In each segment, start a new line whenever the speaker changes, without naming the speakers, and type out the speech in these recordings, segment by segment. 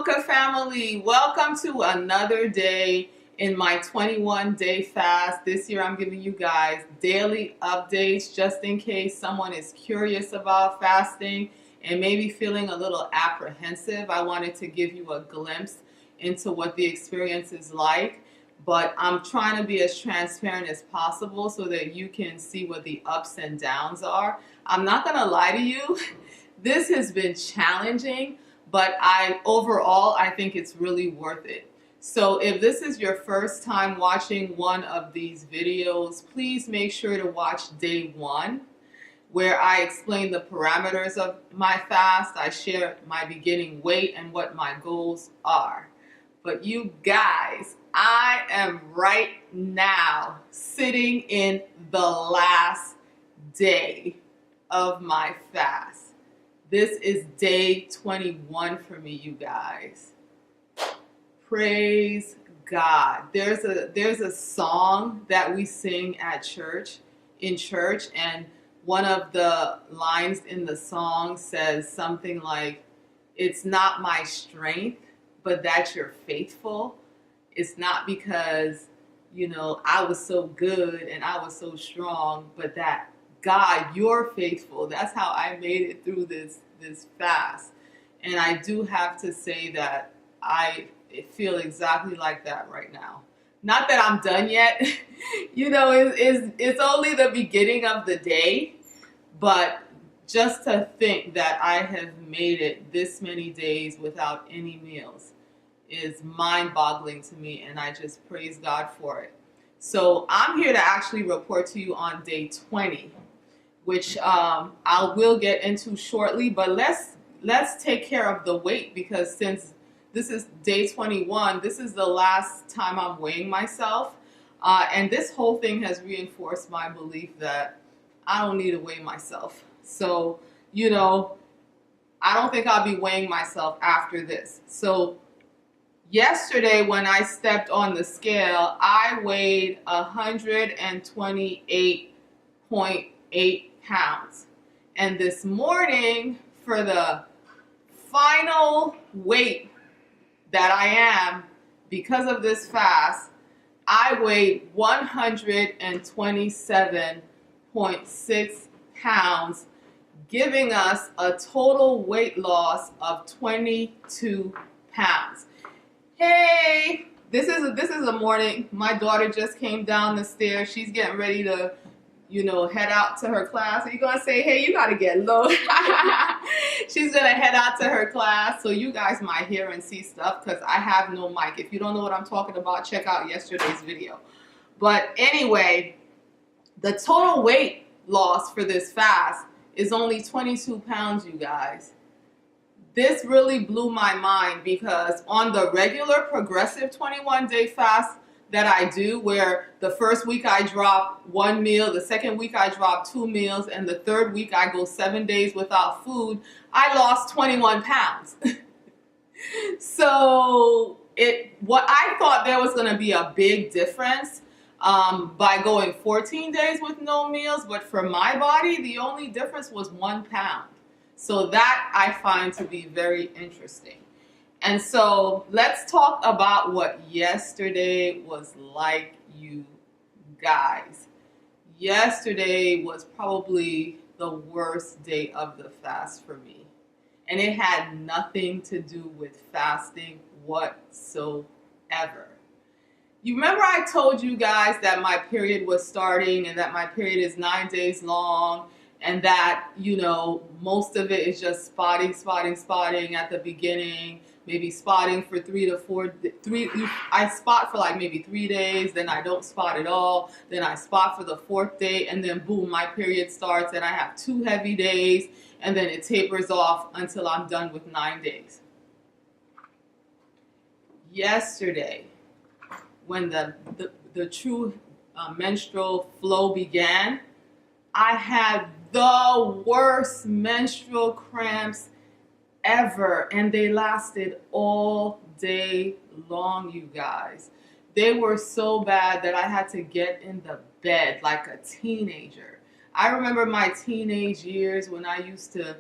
Mocha family, welcome to another day in my 21-day fast. This year I'm giving you guys daily updates just in case someone is curious about fasting and maybe feeling a little apprehensive. I wanted to give you a glimpse into what the experience is like, but I'm trying to be as transparent as possible so that you can see what the ups and downs are. I'm not gonna lie to you, this has been challenging, but overall I think it's really worth it. So if this is your first time watching one of these videos, please make sure to watch day 1, where I explain the parameters of my fast. I share my beginning weight and what my goals are. But you guys, I am right now sitting in the last day of my fast. This is day 21 for me, you guys. Praise God. There's a song that we sing at church, and one of the lines in the song says something like, "It's not my strength, but that you're faithful. It's not because, I was so good and I was so strong, but that God, you're faithful." That's how I made it through this fast. And I do have to say that I feel exactly like that right now. Not that I'm done yet. It's only the beginning of the day, but just to think that I have made it this many days without any meals is mind-boggling to me, and I just praise God for it. So I'm here to actually report to you on day 20, which I will get into shortly, but let's take care of the weight, because since this is day 21, this is the last time I'm weighing myself, and this whole thing has reinforced my belief that I don't need to weigh myself. So, I don't think I'll be weighing myself after this. So yesterday when I stepped on the scale, I weighed 128.8 pounds. And this morning, for the final weight that I am, because of this fast, I weighed 127.6 pounds, giving us a total weight loss of 22 pounds. Hey, this is a morning. My daughter just came down the stairs. She's getting ready to head out to her class. Are you gonna say, "Hey, you gotta get low"? She's gonna head out to her class, so you guys might hear and see stuff because I have no mic. If you don't know what I'm talking about, check out yesterday's video. But anyway, the total weight loss for this fast is only 22 pounds, you guys. This really blew my mind, because on the regular progressive 21-day fast that I do, where the first week I drop 1 meal, the second week I drop 2 meals, and the third week I go 7 days without food, I lost 21 pounds. So what I thought there was going to be a big difference by going 14 days with no meals, but for my body, the only difference was 1 pound. So that I find to be very interesting. And so let's talk about what yesterday was like, you guys. Yesterday was probably the worst day of the fast for me. And it had nothing to do with fasting whatsoever. You remember I told you guys that my period was starting and that my period is 9 days long, and that, most of it is just spotting at the beginning. Maybe spotting for 3 to 4, I spot for like maybe 3 days, then I don't spot at all, then I spot for the 4th day, and then boom, my period starts, and I have 2 heavy days, and then it tapers off until I'm done with 9 days. Yesterday, when the true menstrual flow began, I had the worst menstrual cramps ever, and they lasted all day long, you guys. They were so bad that I had to get in the bed like a teenager. I remember my teenage years when I used to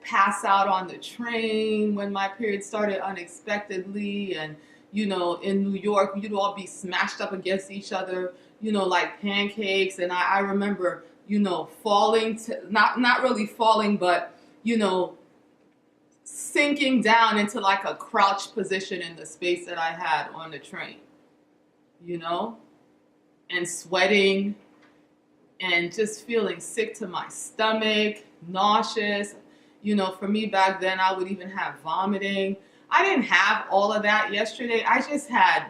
pass out on the train when my period started unexpectedly. And, in New York, you'd all be smashed up against each other, like pancakes. And I remember, falling, not really falling, but, sinking down into like a crouched position in the space that I had on the train, and sweating and just feeling sick to my stomach, nauseous. For me back then, I would even have vomiting. I didn't have all of that yesterday. I just had,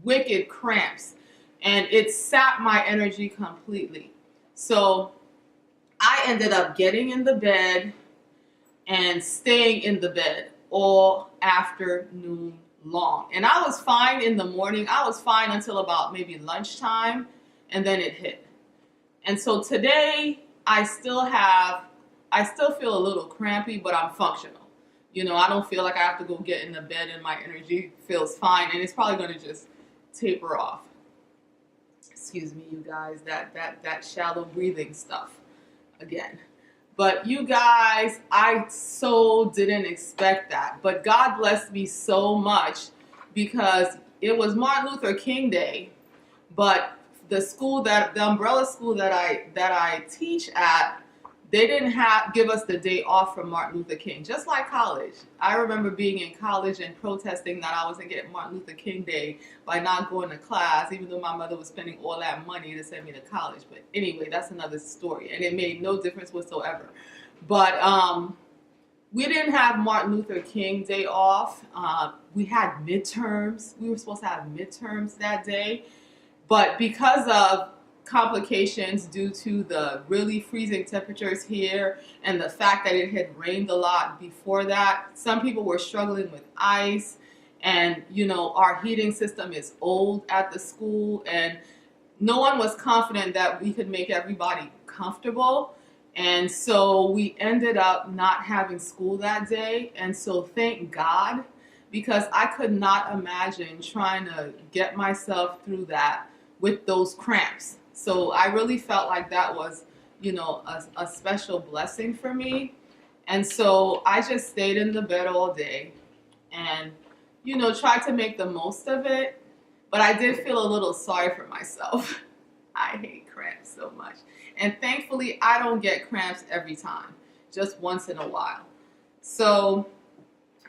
wicked cramps, and it sapped my energy completely. So I ended up getting in the bed and staying in the bed all afternoon long. And I was fine in the morning. I was fine until about maybe lunchtime, and then it hit. And so today I still feel a little crampy, but I'm functional. I don't feel like I have to go get in the bed, and my energy feels fine, and it's probably going to just taper off. Excuse me, you guys, that shallow breathing stuff again. But you guys, I so didn't expect that. But God blessed me so much, because it was Martin Luther King Day, but the umbrella school that I teach at, they didn't give us the day off from Martin Luther King, just like college. I remember being in college and protesting that I wasn't getting Martin Luther King Day by not going to class, even though my mother was spending all that money to send me to college. But anyway, that's another story, and it made no difference whatsoever. But we didn't have Martin Luther King Day off. We had midterms. We were supposed to have midterms that day. But because of complications due to the really freezing temperatures here and the fact that it had rained a lot before that, some people were struggling with ice. And, our heating system is old at the school, and no one was confident that we could make everybody comfortable. And so we ended up not having school that day. And so thank God, because I could not imagine trying to get myself through that with those cramps. So I really felt like that was, a special blessing for me. And so I just stayed in the bed all day and, tried to make the most of it. But I did feel a little sorry for myself. I hate cramps so much. And thankfully, I don't get cramps every time, just once in a while. So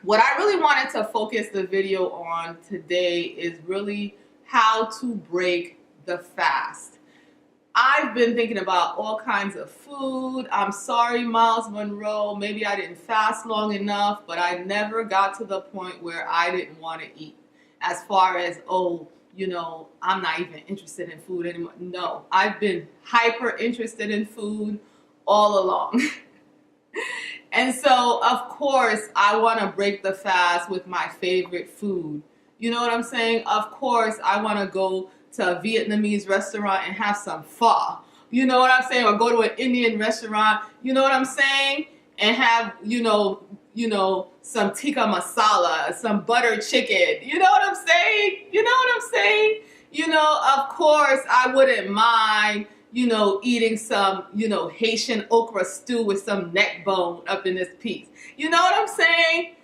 what I really wanted to focus the video on today is really how to break the fast. I've been thinking about all kinds of food. I'm sorry, Miles Monroe, maybe I didn't fast long enough, but I never got to the point where I didn't want to eat. As far as, I'm not even interested in food anymore. No, I've been hyper interested in food all along. And so, of course, I want to break the fast with my favorite food. You know what I'm saying? Of course, I want to go to a Vietnamese restaurant and have some pho. You know what I'm saying? Or go to an Indian restaurant. You know what I'm saying? And have, some tikka masala, some butter chicken. You know what I'm saying? Of course, I wouldn't mind, eating some, Haitian okra stew with some neck bone up in this piece. You know what I'm saying?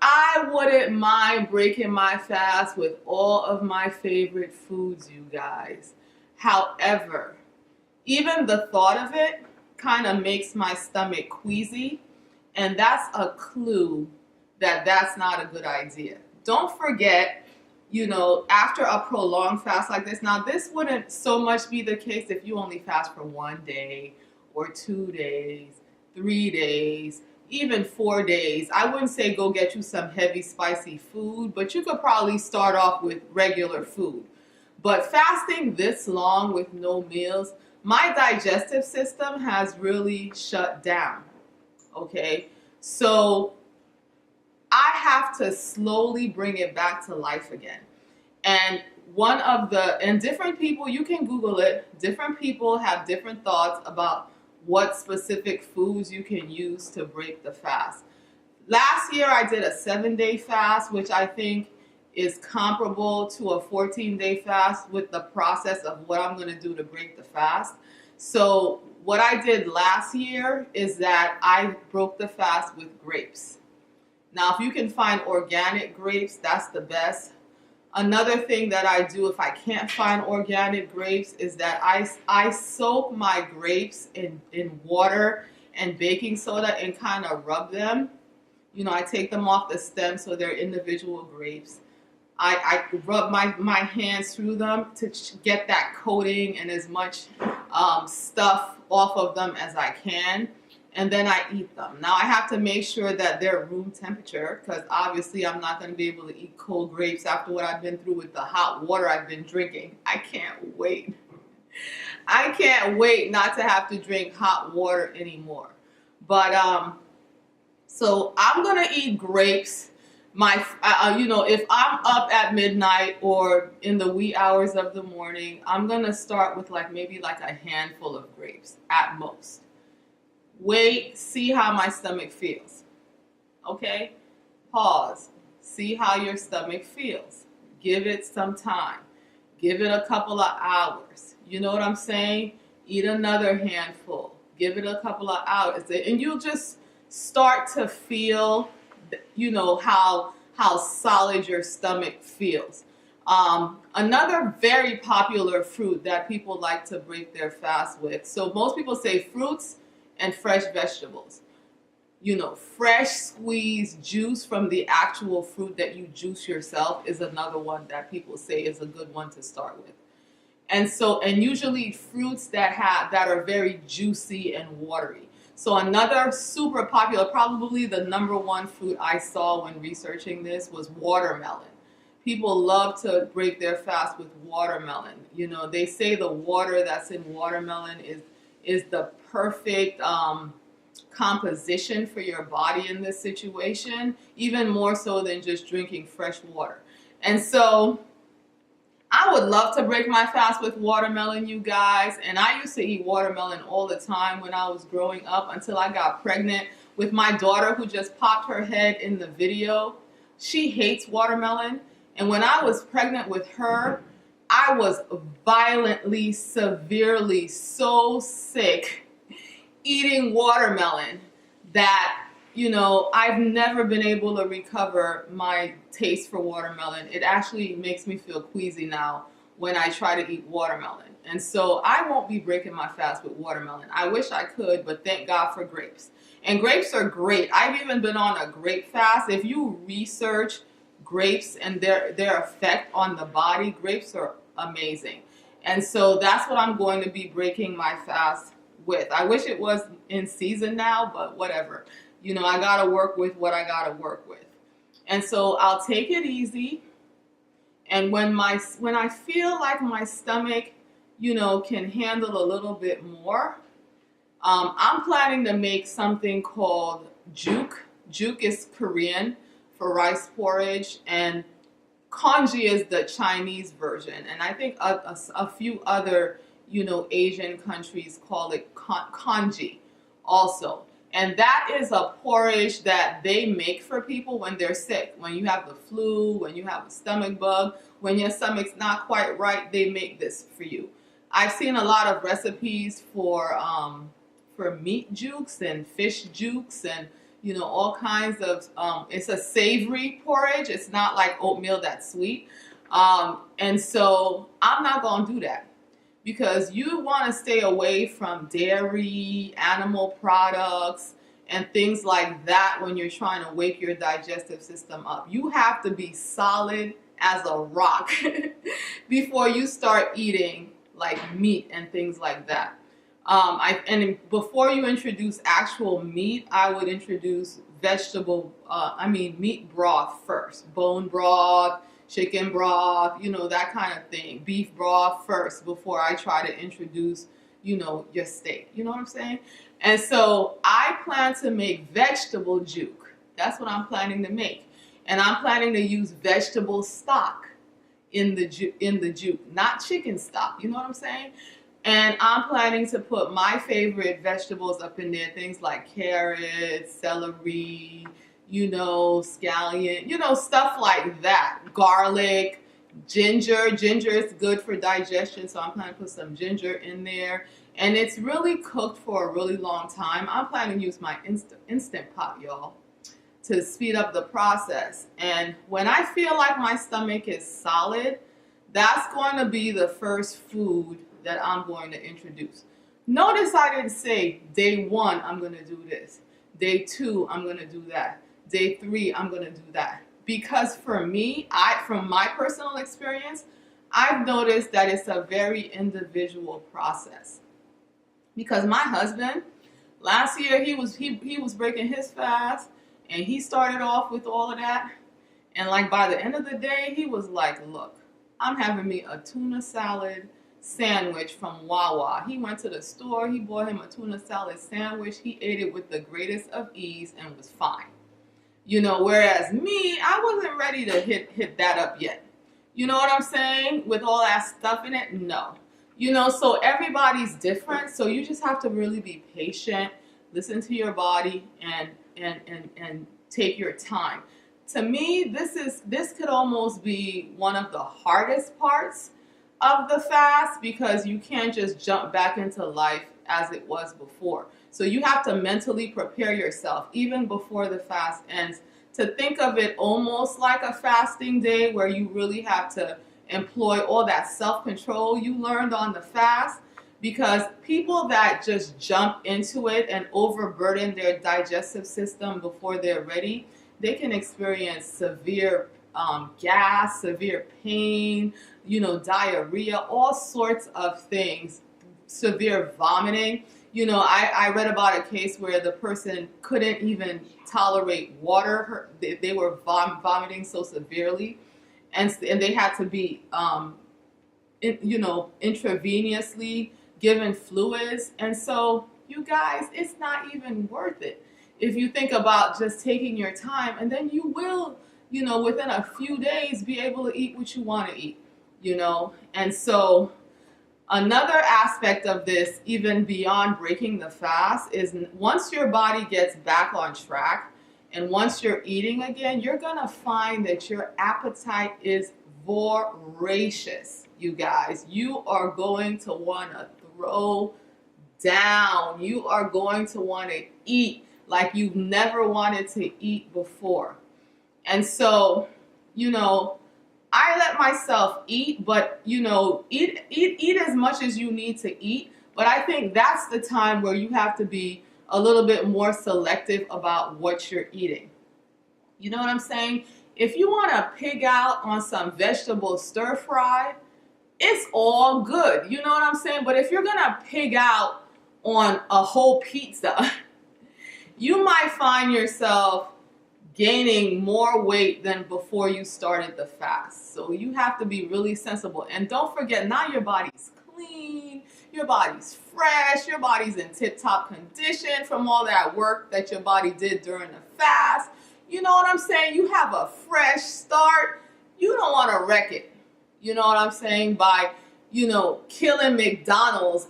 I wouldn't mind breaking my fast with all of my favorite foods, you guys. However, even the thought of it kind of makes my stomach queasy, and that's a clue that that's not a good idea. Don't forget, after a prolonged fast like this, now this wouldn't so much be the case if you only fast for 1 day or 2 days, 3 days, even 4 days. I wouldn't say go get you some heavy spicy food, but you could probably start off with regular food. But fasting this long with no meals, my digestive system has really shut down. Okay, so I have to slowly bring it back to life again. And different people, you can Google it, different people have different thoughts about what specific foods you can use to break the fast. Last year I did a 7-day fast, which I think is comparable to a 14-day fast with the process of what I'm going to do to break the fast. So what I did last year is that I broke the fast with grapes. Now, if you can find organic grapes, that's the best. Another thing that I do if I can't find organic grapes is that I soak my grapes in water and baking soda and kind of rub them. You know, I take them off the stem so they're individual grapes. I rub my hands through them to get that coating and as much stuff off of them as I can. And then I eat them. Now I have to make sure that they're room temperature because obviously I'm not going to be able to eat cold grapes after what I've been through with the hot water I've been drinking. I can't wait. I can't wait not to have to drink hot water anymore. But so I'm going to eat grapes. If I'm up at midnight or in the wee hours of the morning, I'm going to start with maybe a handful of grapes at most. Wait, see how my stomach feels. Okay? Pause. See how your stomach feels. Give it some time. Give it a couple of hours. You know what I'm saying? Eat another handful. Give it a couple of hours. And you'll just start to feel, how solid your stomach feels. Another very popular fruit that people like to break their fast with. So most people say fruits and fresh vegetables. Fresh squeezed juice from the actual fruit that you juice yourself is another one that people say is a good one to start with. And usually fruits that are very juicy and watery. So another super popular, probably the number one fruit I saw when researching this was watermelon. People love to break their fast with watermelon. They say the water that's in watermelon is the perfect composition for your body in this situation, even more so than just drinking fresh water. And so I would love to break my fast with watermelon, you guys. And I used to eat watermelon all the time when I was growing up until I got pregnant with my daughter who just popped her head in the video. She hates watermelon. And when I was pregnant with her, I was violently, severely so sick eating watermelon that, I've never been able to recover my taste for watermelon. It actually makes me feel queasy now when I try to eat watermelon. And so I won't be breaking my fast with watermelon. I wish I could, but thank God for grapes. And grapes are great. I've even been on a grape fast. If you research grapes and their effect on the body, grapes are amazing. And so that's what I'm going to be breaking my fast with. I wish it was in season now, but whatever. I got to work with what I got to work with. And so I'll take it easy. And when I feel like my stomach, can handle a little bit more, I'm planning to make something called juk. Juk is Korean for rice porridge, and congee is the Chinese version. And I think a few other, Asian countries call it congee also. And that is a porridge that they make for people when they're sick. When you have the flu, when you have a stomach bug, when your stomach's not quite right, they make this for you. I've seen a lot of recipes for meat jukes and fish jukes and all kinds of, it's a savory porridge. It's not like oatmeal that's sweet. And so I'm not going to do that because you want to stay away from dairy, animal products, and things like that when you're trying to wake your digestive system up. You have to be solid as a rock before you start eating meat and things like that. And before you introduce actual meat, I would introduce meat broth first. Bone broth, chicken broth, that kind of thing. Beef broth first before I try to introduce, your steak. You know what I'm saying? And so I plan to make vegetable juk. That's what I'm planning to make. And I'm planning to use vegetable stock in the juk, not chicken stock. You know what I'm saying? And I'm planning to put my favorite vegetables up in there, things like carrots, celery, scallion, stuff like that. Garlic, ginger. Ginger is good for digestion, so I'm planning to put some ginger in there. And it's really cooked for a really long time. I'm planning to use my instant pot, y'all, to speed up the process. And when I feel like my stomach is solid, that's going to be the first food that I'm going to introduce. Notice I didn't say day 1, I'm going to do this. Day 2, I'm going to do that. Day 3, I'm going to do that. Because for me, from my personal experience, I've noticed that it's a very individual process. Because my husband, last year he was breaking his fast, and he started off with all of that. And like by the end of the day, he was like, look, I'm having me a tuna salad sandwich from Wawa. He went to the store, he bought him a tuna salad sandwich. He ate it with the greatest of ease and was fine. Whereas me, I wasn't ready to hit that up yet. You know what I'm saying? With all that stuff in it, no. So everybody's different. So you just have to really be patient, listen to your body, and take your time. To me, this could almost be one of the hardest parts of the fast, because you can't just jump back into life as it was before. So you have to mentally prepare yourself even before the fast ends to think of it almost like a fasting day, where you really have to employ all that self-control you learned on the fast. Because people that just jump into it and overburden their digestive system before they're ready, they can experience severe gas, severe pain, diarrhea, all sorts of things, severe vomiting. I read about a case where the person couldn't even tolerate water. They were vomiting so severely, and they had to be, intravenously given fluids. And so, you guys, it's not even worth it if you think about just taking your time, and then you will, within a few days be able to eat what you want to eat, And so another aspect of this, even beyond breaking the fast, is once your body gets back on track and once you're eating again, you're going to find that your appetite is voracious, you guys. You are going to want to throw down. You are going to want to eat like you've never wanted to eat before. And so, I let myself eat, but, eat as much as you need to eat. But I think that's the time where you have to be a little bit more selective about what you're eating. You know what I'm saying? If you want to pig out on some vegetable stir fry, it's all good. You know what I'm saying? But if you're going to pig out on a whole pizza, you might find yourself gaining more weight than before you started the fast. So you have to be really sensible. And don't forget, now your body's clean, your body's fresh, your body's in tip-top condition from all that work that your body did during the fast. You know what I'm saying? You have a fresh start. You don't want to wreck it. You know what I'm saying? By, killing McDonald's,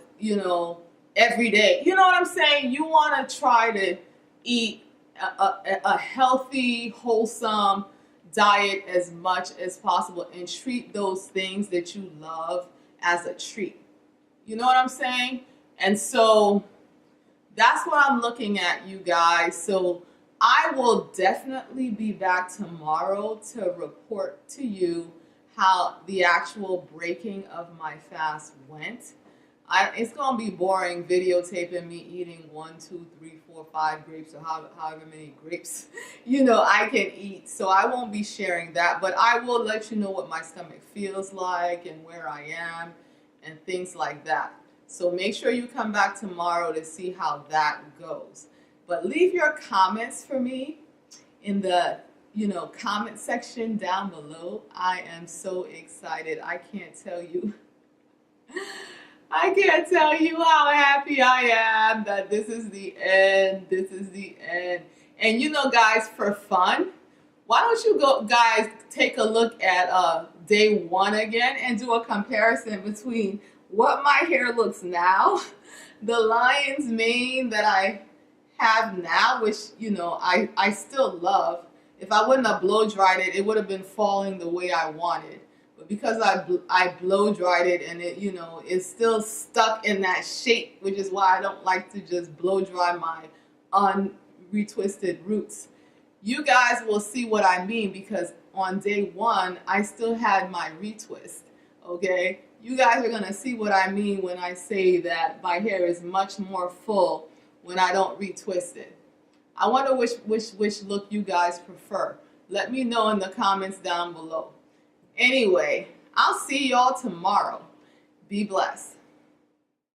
every day. You know what I'm saying? You want to try to eat a healthy, wholesome diet as much as possible and treat those things that you love as a treat. You know what I'm saying? And so that's what I'm looking at, you guys. So I will definitely be back tomorrow to report to you how the actual breaking of my fast went. It's going to be boring videotaping me eating 1, 2, 3, 4, 5 grapes, or however many grapes, I can eat. So I won't be sharing that, but I will let you know what my stomach feels like and where I am and things like that. So make sure you come back tomorrow to see how that goes. But leave your comments for me in the, comment section down below. I am so excited. I can't tell you how happy I am that this is the end. This is the end. And guys, for fun, why don't you guys take a look at day 1 again and do a comparison between what my hair looks now, the lion's mane that I have now, which, I still love. If I wouldn't have blow dried it, it would have been falling the way I wanted. but because I blow dried it and it, you know, is still stuck in that shape, which is why I don't like to just blow dry my unretwisted roots. You guys will see what I mean, because on day one I still had my retwist. Okay, you guys are gonna see what I mean when I say that my hair is much more full when I don't retwist it. I wonder which look you guys prefer. Let me know in the comments down below. Anyway, I'll see y'all tomorrow. Be blessed.